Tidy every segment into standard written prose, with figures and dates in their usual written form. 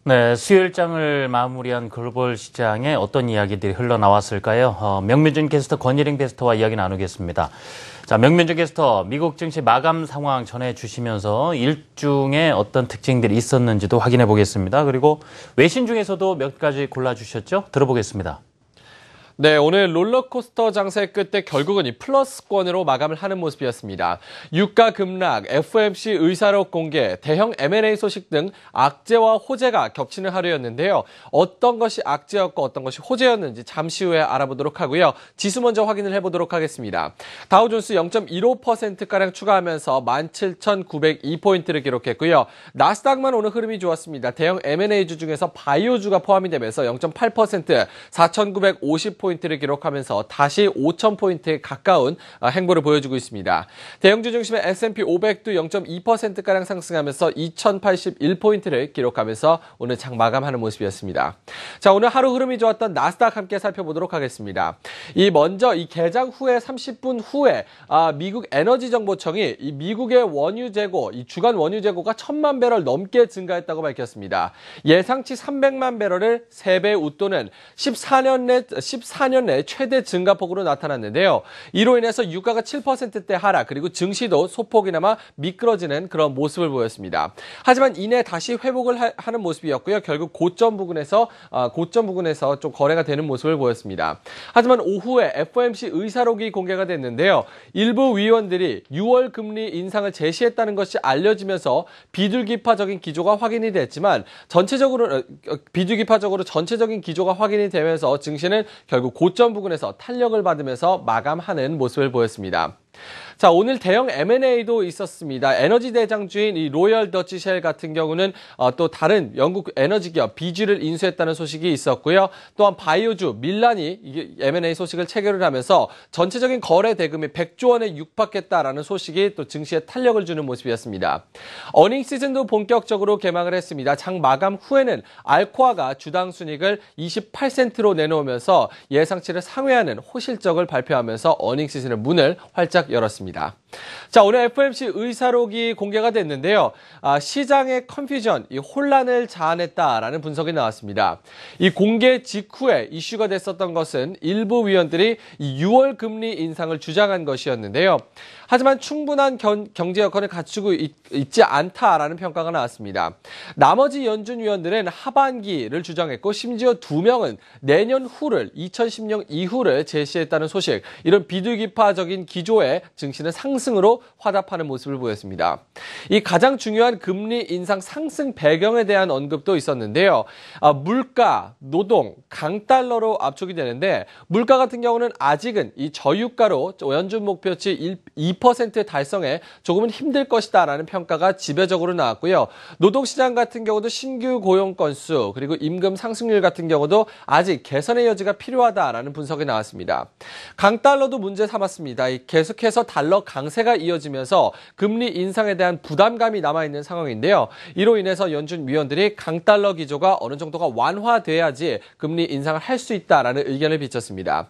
네, 수요일장을 마무리한 글로벌 시장에 어떤 이야기들이 흘러나왔을까요? 명민준 캐스터, 권예림 캐스터와 이야기 나누겠습니다. 자, 명민준 캐스터, 미국 증시 마감 상황 전해주시면서 일중에 어떤 특징들이 있었는지도 확인해 보겠습니다. 그리고 외신 중에서도 몇 가지 골라주셨죠? 들어보겠습니다. 네, 오늘 롤러코스터 장세 끝에 결국은 이 플러스권으로 마감을 하는 모습이었습니다. 유가 급락, FOMC 의사록 공개, 대형 M&A 소식 등 악재와 호재가 겹치는 하루였는데요. 어떤 것이 악재였고 어떤 것이 호재였는지 잠시 후에 알아보도록 하고요. 지수 먼저 확인을 해보도록 하겠습니다. 다우존스 0.15%가량 추가하면서 17,902포인트를 기록했고요. 나스닥만 오늘 흐름이 좋았습니다. 대형 M&A주 중에서 바이오주가 포함이 되면서 0.8%, 4,950포인트를 기록하면서 다시 5,000포인트에 가까운 행보를 보여주고 있습니다. 대형주 중심의 S&P 500도 0.2%가량 상승하면서 2,081포인트를 기록하면서 오늘 장 마감하는 모습이었습니다. 자, 오늘 하루 흐름이 좋았던 나스닥 함께 살펴보도록 하겠습니다. 먼저 이 개장 후에 30분 후에 미국 에너지정보청이 이 미국의 원유 재고, 이 주간 원유 재고가 1,000만 배럴 넘게 증가했다고 밝혔습니다. 예상치 300만 배럴을 3배 웃도는 14년 내 최대 증가폭으로 나타났는데요. 이로 인해서 유가가 7%대 하락, 그리고 증시도 소폭이나마 미끄러지는 그런 모습을 보였습니다. 하지만 이내 다시 회복을 하는 모습이었고요. 결국 고점 부근에서 좀 거래가 되는 모습을 보였습니다. 하지만 오후에 FOMC 의사록이 공개가 됐는데요. 일부 위원들이 6월 금리 인상을 제시했다는 것이 알려지면서 비둘기파적인 기조가 확인이 됐지만 비둘기파적으로 전체적인 기조가 확인이 되면서 증시는 결국 고점 부근에서 탄력을 받으면서 마감하는 모습을 보였습니다. 자, 오늘 대형 M&A도 있었습니다. 에너지 대장주인 이 로열 더치 쉘 같은 경우는 또 다른 영국 에너지 기업 BG를 인수했다는 소식이 있었고요. 또한 바이오주 밀란이 이게 M&A 소식을 체결을 하면서 전체적인 거래 대금이 100조 원에 육박했다라는 소식이 또 증시에 탄력을 주는 모습이었습니다. 어닝 시즌도 본격적으로 개막을 했습니다. 장 마감 후에는 알코아가 주당 순이익을 28센트로 내놓으면서 예상치를 상회하는 호실적을 발표하면서 어닝 시즌의 문을 활짝 열었습니다. 자, 오늘 FOMC 의사록이 공개가 됐는데요. 시장의 컨퓨전, 이 혼란을 자아냈다라는 분석이 나왔습니다. 이 공개 직후에 이슈가 됐었던 것은 일부 위원들이 이 6월 금리 인상을 주장한 것이었는데요. 하지만 충분한 경제 여건을 갖추고 있지 않다라는 평가가 나왔습니다. 나머지 연준 위원들은 하반기를 주장했고 심지어 2명은 내년 후를 2010년 이후를 제시했다는 소식, 이런 비둘기파적인 기조에 증시는 상승으로 화답하는 모습을 보였습니다. 이 가장 중요한 금리 인상 상승 배경에 대한 언급도 있었는데요. 물가, 노동, 강달러로 압축이 되는데 물가 같은 경우는 아직은 이 저유가로 연준 목표치 2% 달성에 조금은 힘들 것이다라는 평가가 지배적으로 나왔고요. 노동시장 같은 경우도 신규 고용 건수 그리고 임금 상승률 같은 경우도 아직 개선의 여지가 필요하다라는 분석이 나왔습니다. 강달러도 문제 삼았습니다. 계속해서 달러 강세가 이어지면서 금리 인상에 대한 부담감이 남아있는 상황인데요. 이로 인해서 연준 위원들이 강달러 기조가 어느 정도가 완화돼야지 금리 인상을 할 수 있다라는 의견을 비쳤습니다.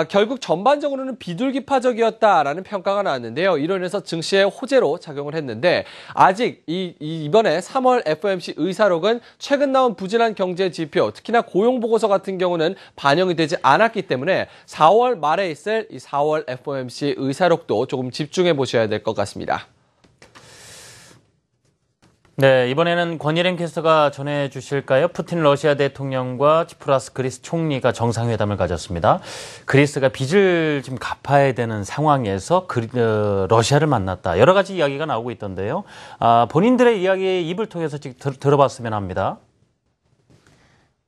결국 전반적으로는 비둘기파적이었다라는 평가가 나왔는데요. 이로 인해서 증시의 호재로 작용을 했는데 아직 이번에 3월 FOMC 의사록은 최근 나온 부진한 경제 지표, 특히나 고용 보고서 같은 경우는 반영이 되지 않았기 때문에 4월 말에 있을 이 4월 FOMC 의사록도 조금 집중해 보셔야 될 것 같습니다. 네, 이번에는 권예림 캐스터가 전해주실까요? 푸틴 러시아 대통령과 치프라스 그리스 총리가 정상회담을 가졌습니다. 그리스가 빚을 지금 갚아야 되는 상황에서 러시아를 만났다. 여러 가지 이야기가 나오고 있던데요. 본인들의 이야기 입을 통해서 들어봤으면 합니다.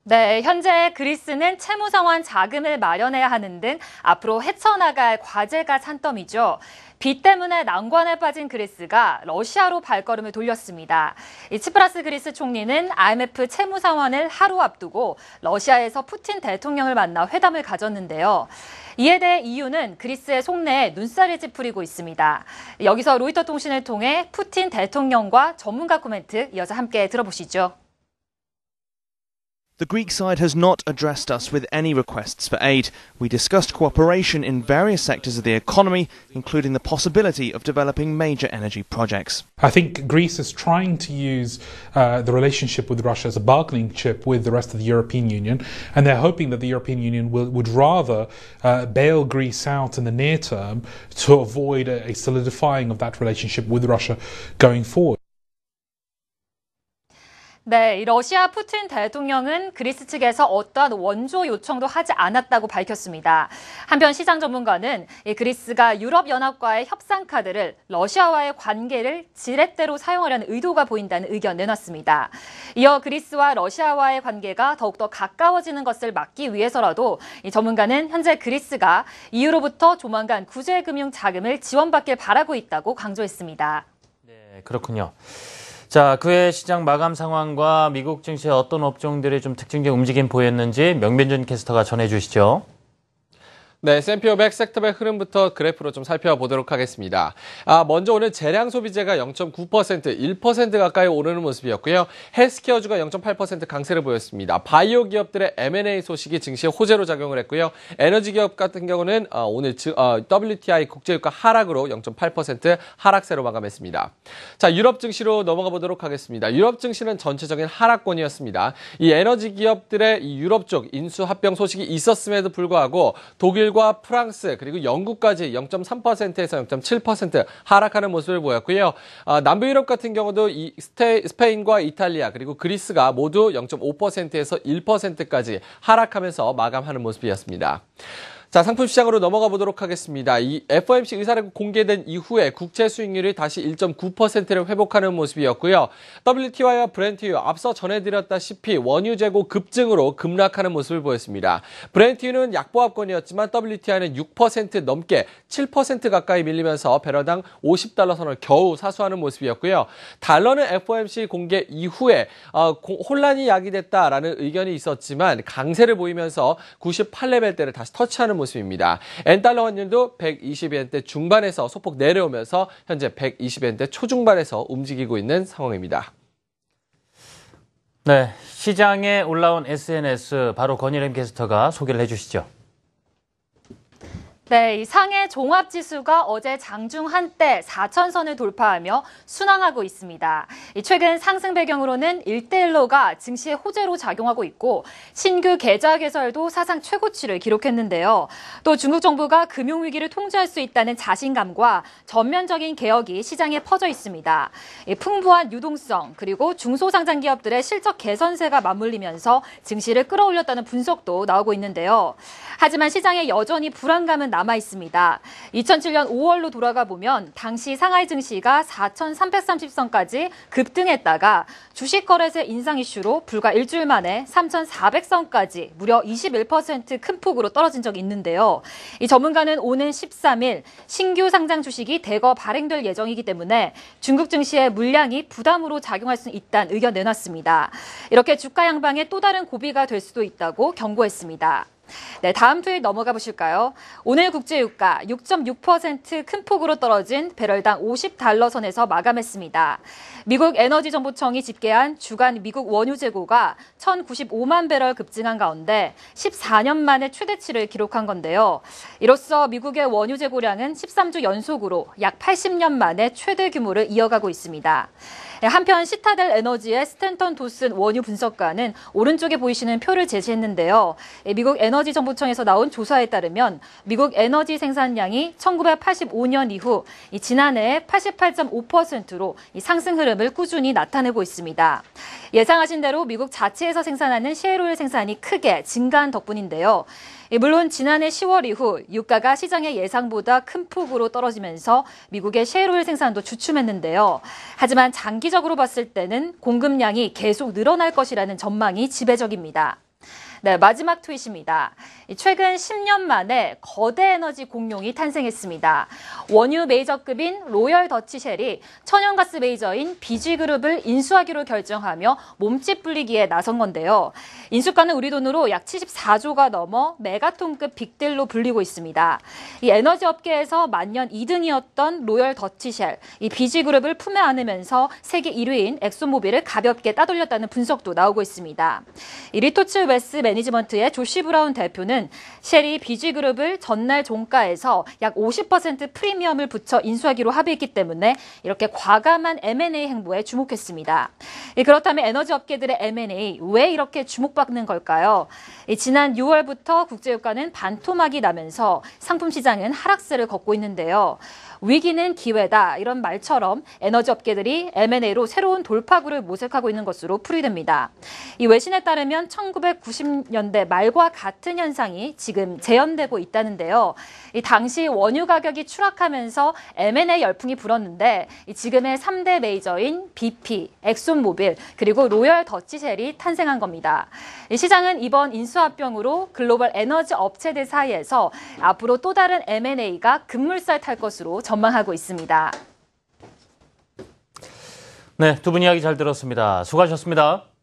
네, 현재 그리스는 채무 상환 자금을 마련해야 하는 등 앞으로 헤쳐나갈 과제가 산더미죠. 빚 때문에 난관에 빠진 그리스가 러시아로 발걸음을 돌렸습니다. 이 치프라스 그리스 총리는 IMF 채무 상환을 하루 앞두고 러시아에서 푸틴 대통령을 만나 회담을 가졌는데요. 이에 대해 EU는 그리스의 속내에 눈살을 찌푸리고 있습니다. 여기서 로이터 통신을 통해 푸틴 대통령과 전문가 코멘트 이어서 함께 들어보시죠. The Greek side has not addressed us with any requests for aid. We discussed cooperation in various sectors of the economy, including the possibility of developing major energy projects. I think Greece is trying to use the relationship with Russia as a bargaining chip with the rest of the European Union, and they're hoping that the European Union would rather bail Greece out in the near term to avoid a solidifying of that relationship with Russia going forward. 네, 이 러시아 푸틴 대통령은 그리스 측에서 어떠한 원조 요청도 하지 않았다고 밝혔습니다. 한편 시장 전문가는 이 그리스가 유럽연합과의 협상 카드를 러시아와의 관계를 지렛대로 사용하려는 의도가 보인다는 의견 내놨습니다. 이어 그리스와 러시아와의 관계가 더욱더 가까워지는 것을 막기 위해서라도 이 전문가는 현재 그리스가 EU로부터 조만간 구제금융 자금을 지원받길 바라고 있다고 강조했습니다. 네, 그렇군요. 자, 그의 시장 마감 상황과 미국 증시의 어떤 업종들이 좀 특징적 움직임 보였는지 명민준 캐스터가 전해주시죠. 네, S&P 500 섹터별 흐름부터 그래프로 좀 살펴보도록 하겠습니다. 먼저 오늘 재량 소비재가 0.9%, 1% 가까이 오르는 모습이었고요. 헬스케어주가 0.8% 강세를 보였습니다. 바이오 기업들의 M&A 소식이 증시에 호재로 작용을 했고요. 에너지 기업 같은 경우는 오늘 WTI 국제유가 하락으로 0.8% 하락세로 마감했습니다. 자, 유럽 증시로 넘어가 보도록 하겠습니다. 유럽 증시는 전체적인 하락권이었습니다. 이 에너지 기업들의 이 유럽 쪽 인수 합병 소식이 있었음에도 불구하고 독일과 프랑스 그리고 영국까지 0.3%에서 0.7% 하락하는 모습을 보였고요. 남부 유럽 같은 경우도 스페인과 이탈리아 그리고 그리스가 모두 0.5%에서 1%까지 하락하면서 마감하는 모습이었습니다. 자, 상품 시장으로 넘어가 보도록 하겠습니다. 이 FOMC 의사를 공개된 이후에 국채 수익률이 다시 1.9%를 회복하는 모습이었고요. WTI와 브렌트유 앞서 전해드렸다시피 원유 재고 급증으로 급락하는 모습을 보였습니다. 브렌트유는 약보합권이었지만 WTI는 6% 넘게 7% 가까이 밀리면서 배럴당 $50 선을 겨우 사수하는 모습이었고요. 달러는 FOMC 공개 이후에 혼란이 야기됐다라는 의견이 있었지만 강세를 보이면서 98레벨대를 다시 터치하는 모습입니다. 엔달러 환율도 120엔대 중반에서 소폭 내려오면서 현재 120엔대 초중반에서 움직이고 있는 상황입니다. 네, 시장에 올라온 SNS 바로 권일ем 캐스터가 소개를 해주시죠. 네, 이 상해 종합지수가 어제 장중 한때 4,000선을 돌파하며 순항하고 있습니다. 최근 상승 배경으로는 1대1로가 증시의 호재로 작용하고 있고 신규 계좌 개설도 사상 최고치를 기록했는데요. 또 중국 정부가 금융위기를 통제할 수 있다는 자신감과 전면적인 개혁이 시장에 퍼져 있습니다. 풍부한 유동성 그리고 중소상장 기업들의 실적 개선세가 맞물리면서 증시를 끌어올렸다는 분석도 나오고 있는데요. 하지만 시장에 여전히 불안감은 남아 있습니다. 2007년 5월로 돌아가 보면 당시 상하이 증시가 4,330선까지 급등했다가 주식 거래세 인상 이슈로 불과 일주일 만에 3,400선까지 무려 21% 큰 폭으로 떨어진 적이 있는데요. 이 전문가는 오는 13일 신규 상장 주식이 대거 발행될 예정이기 때문에 중국 증시의 물량이 부담으로 작용할 수 있다는 의견 내놨습니다. 이렇게 주가 양방에 또 다른 고비가 될 수도 있다고 경고했습니다. 네, 다음 트윗 넘어가 보실까요? 오늘 국제유가 6.6% 큰 폭으로 떨어진 배럴당 $50 선에서 마감했습니다. 미국 에너지정보청이 집계한 주간 미국 원유 재고가 1,095만 배럴 급증한 가운데 14년 만에 최대치를 기록한 건데요. 이로써 미국의 원유 재고량은 13주 연속으로 약 80년 만에 최대 규모를 이어가고 있습니다. 한편 시타델 에너지의 스탠턴 도슨 원유 분석가는 오른쪽에 보이시는 표를 제시했는데요. 미국 에너지정보청에서 나온 조사에 따르면 미국 에너지 생산량이 1985년 이후 지난해 88.5%로 상승 흐름을 꾸준히 나타내고 있습니다. 예상하신 대로 미국 자체에서 생산하는 셰일오일 생산이 크게 증가한 덕분인데요. 물론 지난해 10월 이후 유가가 시장의 예상보다 큰 폭으로 떨어지면서 미국의 셰일오일 생산도 주춤했는데요. 하지만 장기적으로 봤을 때는 공급량이 계속 늘어날 것이라는 전망이 지배적입니다. 네, 마지막 트윗입니다. 최근 10년 만에 거대 에너지 공룡이 탄생했습니다. 원유 메이저급인 로열 더치쉘이 천연가스 메이저인 BG그룹을 인수하기로 결정하며 몸집 불리기에 나선 건데요. 인수가는 우리 돈으로 약 74조가 넘어 메가톤급 빅딜로 불리고 있습니다. 이 에너지 업계에서 만년 2등이었던 로열 더치쉘, 이 BG그룹을 품에 안으면서 세계 1위인 엑소모빌을 가볍게 따돌렸다는 분석도 나오고 있습니다. 이 리토츠 웨스 매니지먼트의 조시 브라운 대표는 쉘이 BG그룹을 전날 종가에서 약 50% 프리미엄을 붙여 인수하기로 합의했기 때문에 이렇게 과감한 M&A 행보에 주목했습니다. 그렇다면 에너지 업계들의 M&A 왜 이렇게 주목받는 걸까요? 지난 6월부터 국제유가는 반토막이 나면서 상품 시장은 하락세를 걷고 있는데요. 위기는 기회다 이런 말처럼 에너지 업계들이 M&A로 새로운 돌파구를 모색하고 있는 것으로 풀이됩니다. 이 외신에 따르면 1990년대 말과 같은 현상이 지금 재현되고 있다는데요. 이 당시 원유 가격이 추락하면서 M&A 열풍이 불었는데 지금의 3대 메이저인 BP, 엑손모빌 그리고 로열 더치쉘이 탄생한 겁니다. 이 시장은 이번 인수합병으로 글로벌 에너지 업체들 사이에서 앞으로 또 다른 M&A가 급물살 탈 것으로 전망하고 있습니다. 네, 두 분 이야기 잘 들었습니다. 수고하셨습니다.